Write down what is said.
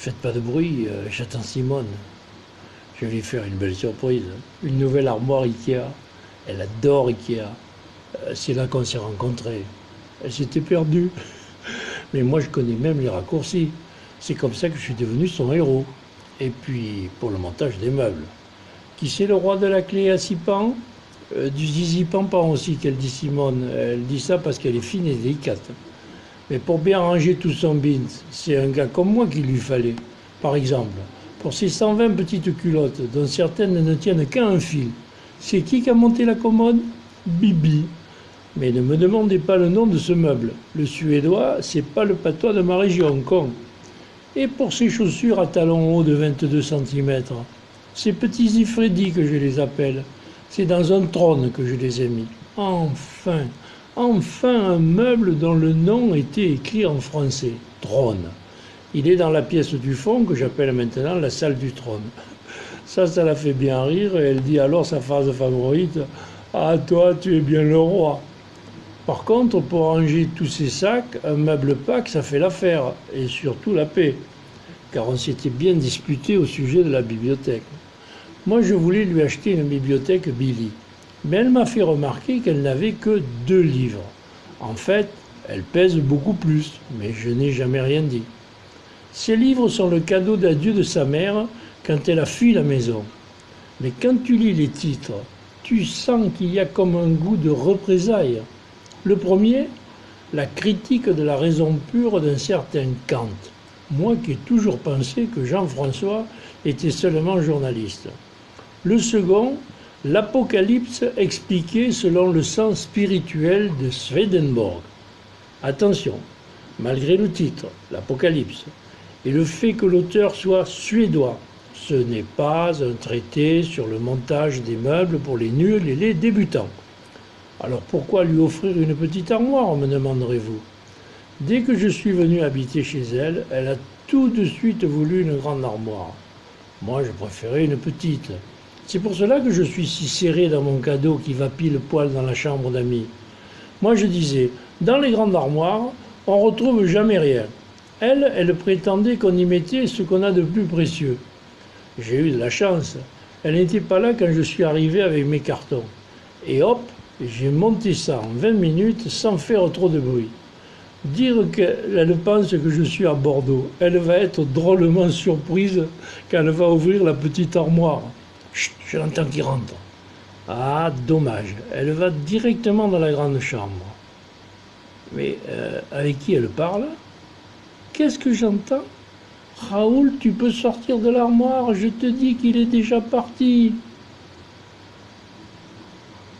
Faites pas de bruit, j'attends Simone. Je vais lui faire une belle surprise. Une nouvelle armoire Ikea. Elle adore Ikea. C'est là qu'on s'est rencontrés. Elle s'était perdue. Mais moi, je connais même les raccourcis. C'est comme ça que je suis devenu son héros. Et puis, pour le montage des meubles. Qui c'est le roi de la clé à 6 pans? Du zizi pampan aussi, qu'elle dit Simone. Elle dit ça parce qu'elle est fine et délicate. Mais pour bien ranger tout son bint, c'est un gars comme moi qu'il lui fallait. Par exemple, pour ces 120 petites culottes, dont certaines ne tiennent qu'à un fil, c'est qui a monté la commode? Bibi. Mais ne me demandez pas le nom de ce meuble. Le suédois, c'est pas le patois de ma région, con. Et pour ces chaussures à talons hauts de 22 centimètres, ces petits Ifredi que je les appelle, c'est dans un trône que je les ai mis. Enfin, enfin un meuble dont le nom était écrit en français. Trône. Il est dans la pièce du fond que j'appelle maintenant la salle du trône. Ça la fait bien rire et elle dit alors sa phrase favorite: Ah, toi, tu es bien le roi. Par contre, pour ranger tous ces sacs, un meuble pack, ça fait l'affaire, et surtout la paix, car on s'était bien disputé au sujet de la bibliothèque. Moi, je voulais lui acheter une bibliothèque Billy, mais elle m'a fait remarquer qu'elle n'avait que 2 livres. En fait, elle pèse beaucoup plus, mais je n'ai jamais rien dit. Ces livres sont le cadeau d'adieu de sa mère quand elle a fui la maison. Mais quand tu lis les titres, tu sens qu'il y a comme un goût de représailles. Le premier, la critique de la raison pure d'un certain Kant. Moi qui ai toujours pensé que Jean-François était seulement journaliste. Le second, l'Apocalypse expliqué selon le sens spirituel de Swedenborg. Attention, malgré le titre, l'Apocalypse, et le fait que l'auteur soit suédois, ce n'est pas un traité sur le montage des meubles pour les nuls et les débutants. Alors pourquoi lui offrir une petite armoire, me demanderez-vous? Dès que je suis venu habiter chez elle, elle a tout de suite voulu une grande armoire. Moi, je préférais une petite. C'est pour cela que je suis si serré dans mon cadeau qui va pile poil dans la chambre d'amis. Moi, je disais, dans les grandes armoires, on ne retrouve jamais rien. Elle prétendait qu'on y mettait ce qu'on a de plus précieux. J'ai eu de la chance. Elle n'était pas là quand je suis arrivé avec mes cartons. Et hop, j'ai monté ça en 20 minutes sans faire trop de bruit. Dire qu'elle pense que je suis à Bordeaux. Elle va être drôlement surprise quand elle va ouvrir la petite armoire. Chut, je l'entends qui rentre. Ah, dommage. Elle va directement dans la grande chambre. Mais avec qui elle parle? Qu'est-ce que j'entends? Raoul, tu peux sortir de l'armoire, je te dis qu'il est déjà parti.